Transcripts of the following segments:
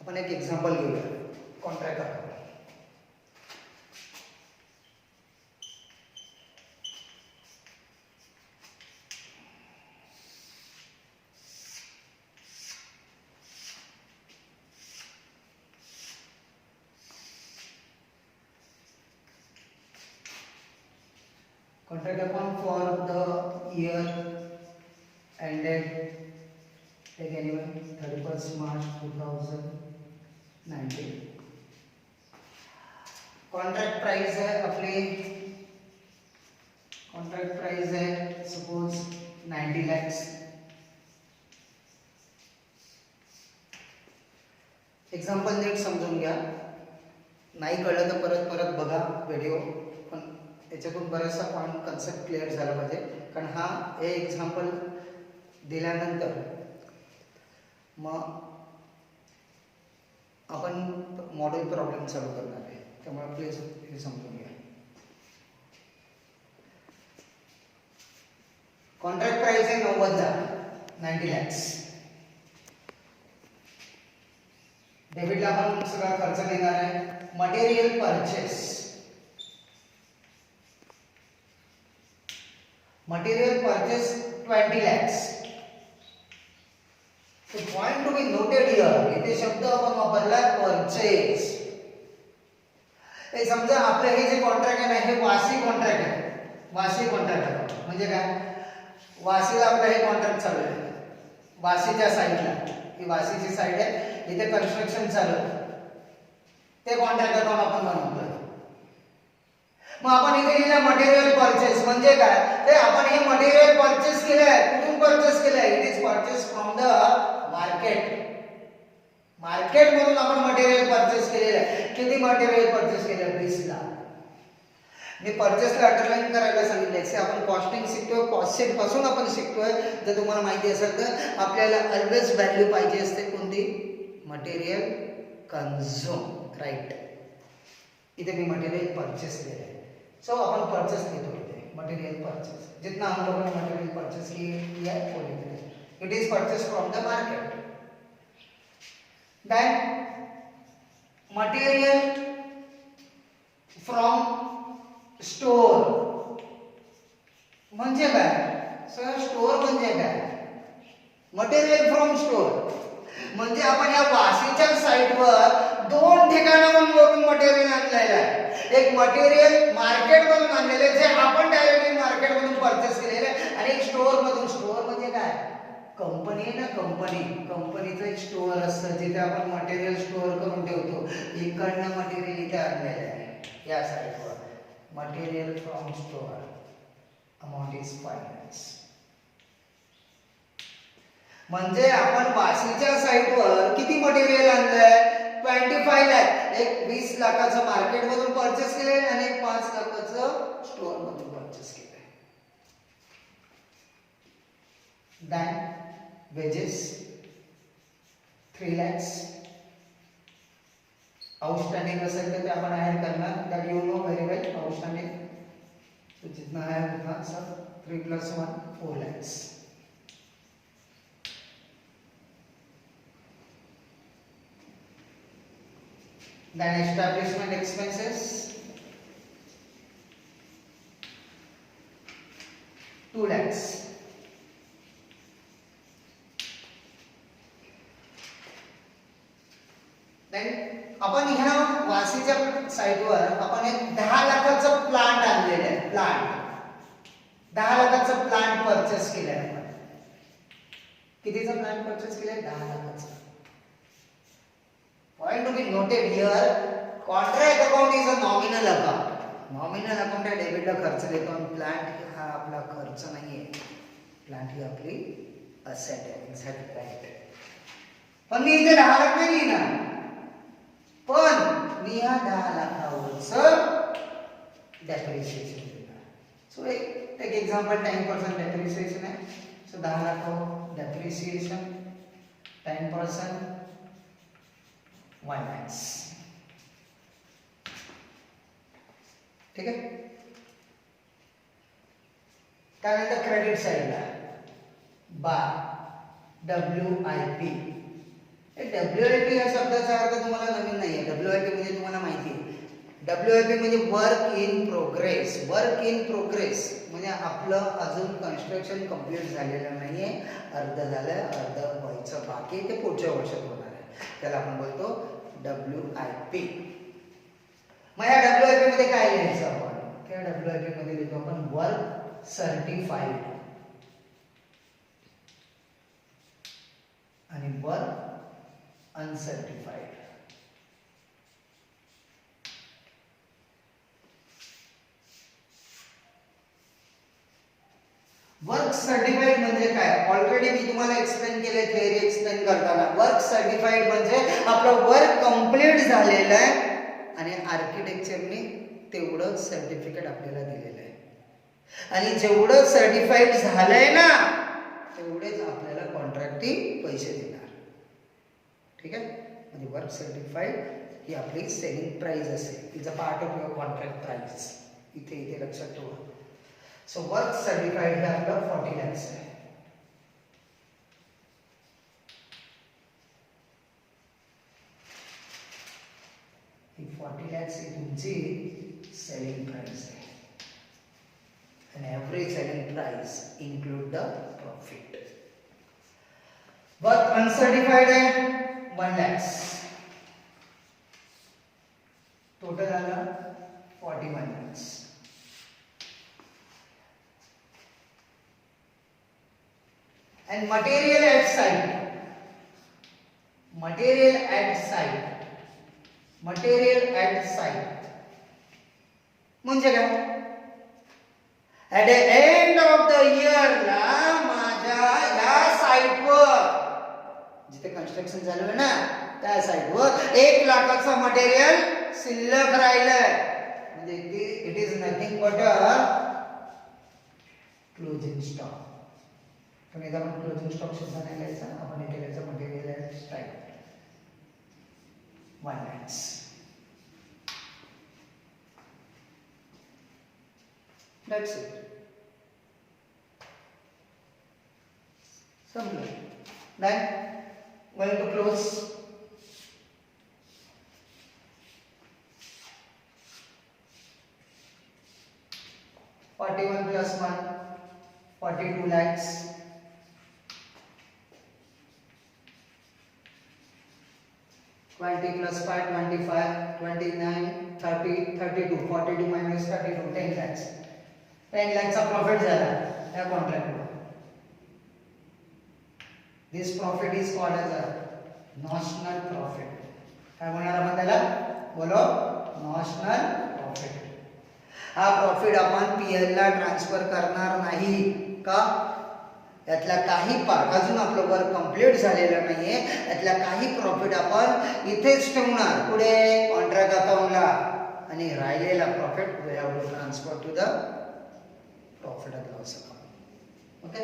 आपण एक एक्झाम्पल घेऊया contract account. Contract account for the year ended like anyway 31st March 2019. Contract price है अपनी, कॉन्ट्रैक्ट प्राइस है सपोज 90 lakhs. एक्झाम्पल नीट समजून घ्या, नाही कळलं तर परत परत बघा व्हिडिओ, पण त्याच्यातून बराचसा पॉईंट कन्सेप्ट क्लिअर झाला पाहिजे. कारण हा हे एक्झाम्पल दिल्यानंतर मग आपण मॉडेल प्रॉब्लेम सॉल्व करणार आहे, त्यामुळे प्लीज हे समजून घ्या. कॉन्ट्रॅक्ट प्राइस आहे 90 lakhs. डेबिटला आपण सगळा खर्च देणार आहे. Material purchase, material purchase 20 lakhs. So point to be noted here, इथे शब्द आपण वापरला परचेस. हे समजा आपलं हे जे कॉन्ट्रॅक्ट आहे ना, हे वासी कॉन्ट्रॅक्ट आहे. वासी कॉन्ट्रॅक्ट आहे म्हणजे काय, वासीला आपलं हे कॉन्ट्रॅक्ट चालू आहे, वासीच्या साईडला, ही वासीची साईड आहे, इथे कन्स्ट्रक्शन चालू आहे, ते कॉन्ट्रॅक्ट अकाउंट आपण बनवतोय. मग आपण इथे लिहिलं मटेरियल परचेस म्हणजे काय, ते आपण हे मटेरियल परचेस केलंय. कुठून परचेस केलंय, it is purchase from the market. Market मधून आपण मटेरियल परचेस केलेलं आहे. किती मटेरियल परचेस केलं, 20 लाख. मी परचेसला अंडरलाईन करायला सांगितलंय. से आपण कॉस्टिंग शिकतोय, कॉस्ट शीट पासून आपण शिकतोय. जर तुम्हाला माहिती असेल तर आपल्याला ऑलवेज व्हॅल्यू पाहिजे असते कोणती, मटेरियल कन्झ्युम, राईट. इथे मी मटेरियल परचेस केलं आहे, सो अपन परचेस लिखते हैं मटेरियल परचेस. जितना हम लोगों ने मटेरियल परचेस किया है वो लिख रहे हैं. It is purchase from the market. Then material from store म्हणजे काय, सर स्टोर म्हणजे काय, मटेरियल फ्रॉम स्टोर म्हणजे आपण या वासीच्या साईटवर दोन ठिकाणांवरून मटेरियल आणलेलं आहे. एक मटेरियल मार्केट मधून आणलेले जे आपण डायरेक्टली मार्केट मधून परचेस केलेले, आणि एक स्टोर मधून. स्टोर म्हणजे काय, कंपनी आहे ना, कंपनीचं एक स्टोअर असतं जिथे आपण मटेरियल स्टोअर करून ठेवतो. इकडनं मटेरियल इथे आणलेलं आहे या साईडवर. Material from store amount is finance. म्हणजे आपण वाशीच्या साईटवर किती मटेरियल आणलंय, 25 लाख. एक 20 लाखाचं मार्केट मधून परचेस केलंय आणि एक 5 लाखाचं स्टोअर मधून परचेस केलंय. Then wages 3 lakhs. आउटस्टैंडिंग असेल तर ते आपण ऍड करणार, that you know very well. Outstanding तो जितना है उतना सब 3 + 1 4 lakhs. Then establishment expenses 2 lakhs. Then आपण ह्या वासीच्या साईटवर आपण एक 10 लाखाचं प्लांट आणलेलं आहे. प्लांट 10 लाखाचं प्लांट परचेस केलंय आपण. कितीचं प्लांट परचेस केलंय, 10 लाखाचं. Point to be noted here, contract account is a nominal account. Nominal account है, डेबिटला खर्च देतो आणि प्लांट हा आपला खर्च नाहीये. प्लांट ही आपली असेट आहे. Exact right. पण मी इथे 10 लाख नाही लिहिणार, पण मी या 10 लाखावरचं डेप्रिसिएशन देणार. सो एक एक्झाम्पल 10% डेप्रिसिएशन आहे. सो 10 लाख डेप्रिसिएशन 10% 1 lakhs. ठीक आहे. त्यानंतर क्रेडिट साईडला बाय WIP WIP या शब्दाचा अर्थ तुम्हाला नवीन नाही आहे. WIP म्हणजे तुम्हाला माहिती आहे. WIP म्हणजे work in progress. Work in progress म्हणजे आपलं अजून कन्स्ट्रक्शन कंप्लीट झालेलं नाही आहे, अर्ध झालं, अर्ध व्हायचं बाकी ते पुढच्या वर्षात होणार आहे, त्याला आपण बोलतो WIP. मग या WIP मध्ये काय लिहायचं आपण? त्या WIP मध्ये लिहितो आपण वर्क सर्टिफाईड आणि वर्क अनसर्टिफाईड. वर्क सर्टिफाईड म्हणजे काय? ऑलरेडी मी तुम्हाला एक्सप्लेन केले, थिअरी एक्सप्लेन करताना. वर्क सर्टिफाईड म्हणजे आपलं वर्क कंप्लीट झालेलं आहे आणि आर्किटेक्चरने तेवढं सर्टिफिकेट आपल्याला दिलेलं आहे, आणि जेवढं सर्टिफाईड झालंय ना तेवढेच आपल्याला कॉन्ट्रॅक्टची पैसे देणार. ठीक आहे, म्हणजे वर्क सर्टिफाईड ही आपली सेलिंग प्राइस असेल, is a part of your contract price. इथे लक्षात ठेवा. सो वर्क सर्टिफाईड हे आपलं 40 lakhs आहे. ही 40 lakhs ही तुमची सेलिंग प्राइस आहे, आणि every selling price include the profit. Work uncertified आहे 1 lakhs. टोटल आलं 41 lakhs. And material at site. Material at site. Material at site. म्हणजे काय? At the end of the year ला माझ्या या साइटवर जिथे कन्स्ट्रक्शन झालं आहे ना त्या साइटवर 1 लाखाचं मटेरियल शिल्लक राहिलंय. म्हणजे it is nothing but a closing stock. पण एकदा आपण क्लोजिंग स्टॉक सुद्धा नाही लिहायचा, आपण इथे लिहायचं material at site 1 lakhs. That's it. Simple. Then going to close. (41 plus 1) 42 lakhs. 20 plus 5 25 29 30 32 42 minus 32 10 lakhs. 10 lakhs चा प्रॉफिट झाला या कॉन्ट्रॅक्टवर. This profit is called as a notional profit. काय म्हणणार आपण त्याला? बोलो, नॉशनल प्रॉफिट. हा प्रॉफिट आपण पीएल ला ट्रान्सफर करणार नाही का? यातला काही पार्ट, अजून आपलं वर्क कंप्लीट झालेलं नाहीये, यातला काही प्रॉफिट आपण इथेच ठेवणार पुढे कॉन्ट्रॅक्ट अकाउंटला, आणि राहिलेला profit we have to transfer to the profit and loss account. Okay.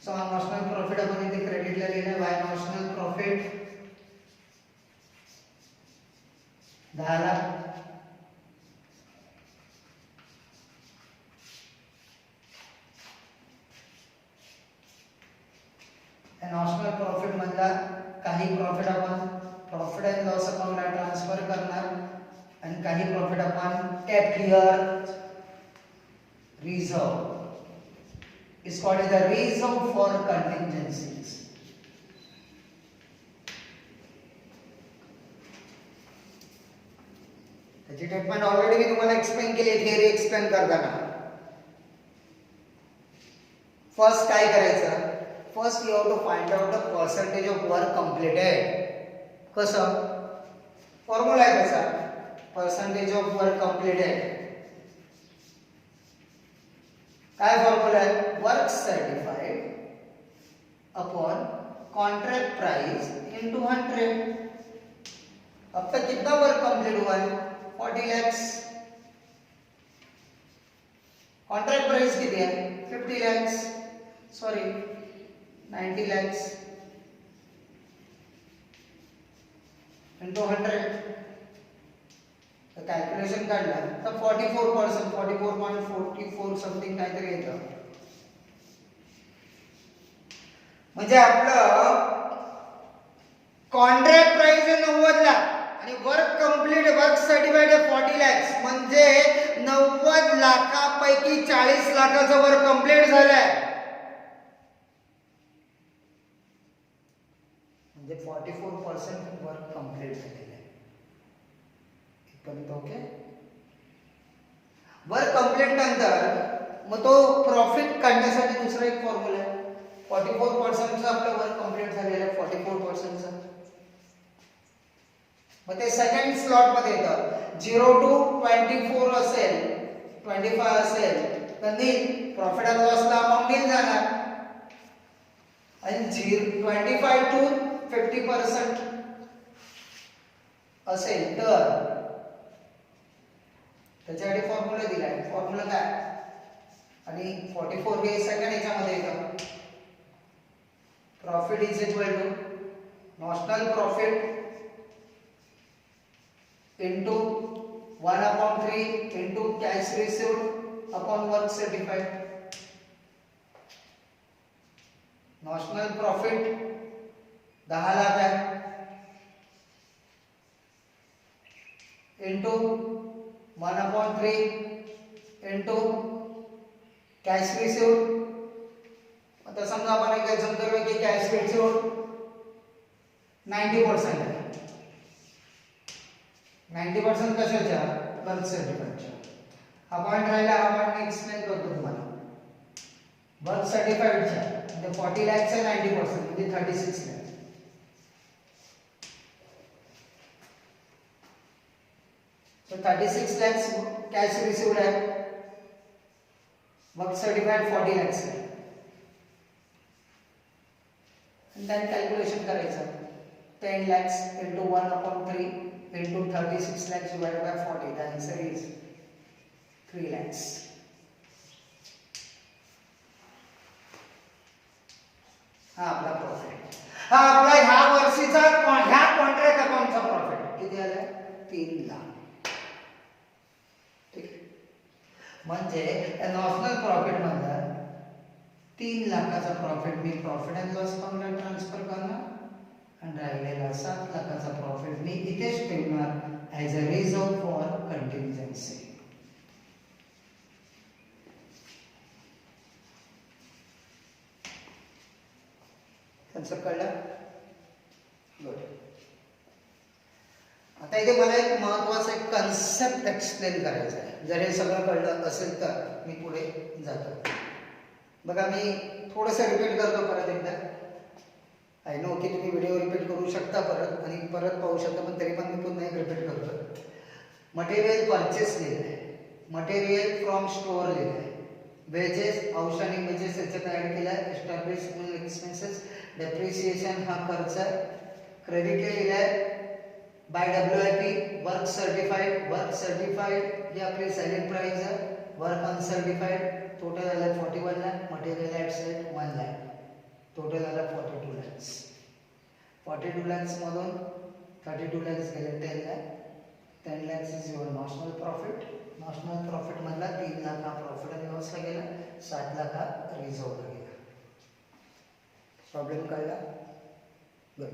So notional profit आपण इथे क्रेडिटला लिहिलं. By notional profit 10 lakh. Notional profit मधला काही प्रॉफिट आपण प्रॉफिट अँड लॉस अकाउंटला ट्रान्सफर करणार, आणि काही प्रॉफिट आपण kept here. Reserve is called as the reserve for contingencies. त्याची ट्रीटमेंट ऑलरेडी मी तुम्हाला एक्सप्लेन केली आहे थिअरी एक्सप्लेन करताना. फर्स्ट काय करायचं? First you have to find out the percentage of work completed. कसं? फॉर्म्युला आहे कसा? Percentage of work completed. काय फॉर्म्युला आहे? Work certified upon contract price into 100. अब तक कितना वर्क कंप्लीट हुआ है? 40 lakhs. कॉन्ट्रैक्ट प्राइस कितनी है? 50 lakhs. Sorry 90 lakhs into 100. Calculation काढलं तर 44% 44.44 समथिंग काहीतरी येतं. म्हणजे आपलं कॉन्ट्रॅक्ट प्राइस आहे 90 लाख आणि वर्क कंप्लीट वर्क सर्टिफाइड आहे 40 lakhs, म्हणजे 90 लाखापैकी 40 लाखाचं वर्क कंप्लीट झालंय, म्हणजे 44% वर्क कंप्लीट झालेलं आहे. इथपर्यंत ओके. वर्क कंप्लीट नंतर मग तो प्रॉफिट काढण्यासाठी दुसरा एक फॉर्म्युला आहे. 44%चं आपलं वर्क कंप्लीट झालेलं आहे 44%चं. मग ते सेकंड स्लॉट मध्ये येतं. 0 to 24 असेल 25 असेल तर नील प्रॉफिट अँड लॉसला अमाऊंट नील जाणार. आणि 25 to 50% असेल तर त्याच्यासाठी फॉर्म्युला दिलाय. फॉर्म्युला काय आणि 44 हे सेकंड याच्यामध्ये येतं. Profit is equal to notional profit into 1/3 into cash received upon work certified. Notional profit 10 lakh आहे into 1/3 into cash received. आता समजा आपण एक एक्झाम्पल करूया की कॅश रिसीव्ड 90% आहे. 90% कशाच्या वर्क सर्टिफाइडच्या. हा पॉइंट राहिला, हा पॉइंट एक्सप्लेन करतो तुम्हाला. वर्क सर्टिफाइडच्या म्हणजे 40 lakhs आहे 90% म्हणजे 36 lakhs. So 36 lakhs cash received आहे, वर्क सर्टिफाइड 40 lakhs आहे. आणि त्याने कॅल्क्युलेशन करायचं. 10 lakhs into 1/3 into 36 lakhs divided by 40. The answer is 3 lakhs. हा आपला प्रॉफिट. हा आपला ह्या वर्षीचा ह्या कॉन्ट्रॅक्ट अकाउंटचा प्रॉफिट किती आलाय 3 लाख. ठीक आहे. म्हणजे नॉशनल प्रॉफिट मधला 3 लाखाचा प्रॉफिट मी प्रॉफिट अँड लॉस अकाउंटला ट्रान्सफर करणार आणि राहिलेला 7 लाखाचा प्रॉफिट मी इथेच ठेवणार as a reserve for contingency. Concept कळला? गुड. आता इथे मला एक महत्त्वाचा एक कन्सेप्ट एक्सप्लेन करायचा आहे. जर हे सगळं कळलं असेल तर मी पुढे जातो. बघा मी थोडंसं रिपीट करतो परत एकदा. आय नो की तुम्ही व्हिडिओ रिपीट करू शकता परत आणि परत पाहू शकता, पण तरी पण मी पुन्हा एक रिपीट करतो. मटेरियल परचेस लिहिलं आहे, मटेरियल फ्रॉम स्टोअर लिहिलं आहे, वेजेस आउटस्टँडिंग वेजेस याच्यात ॲड केला आहे, एस्टॅब्लिशमेंट एक्सपेन्सेस डेप्रिसिएशन हा खर्च आहे, क्रेडिट लिहिलं आहे बाय WIP, वर्क सर्टिफाइड ही आपली सेलिंग प्राइस आहे, वर्क अनसर्टिफाइड टोटल आलं 41 lakh, material at set 1 lakh, total आलं 42 lakhs. 42 lakhs मधून 32 lakhs गेले 10 lakh. 10 lakhs is your notional profit. Notional profit मधला 3 लाख हा प्रॉफिट आणि लॉसला गेला, 7 लाख हा रिझर्वला गेला. प्रॉब्लेम कळला? गुड.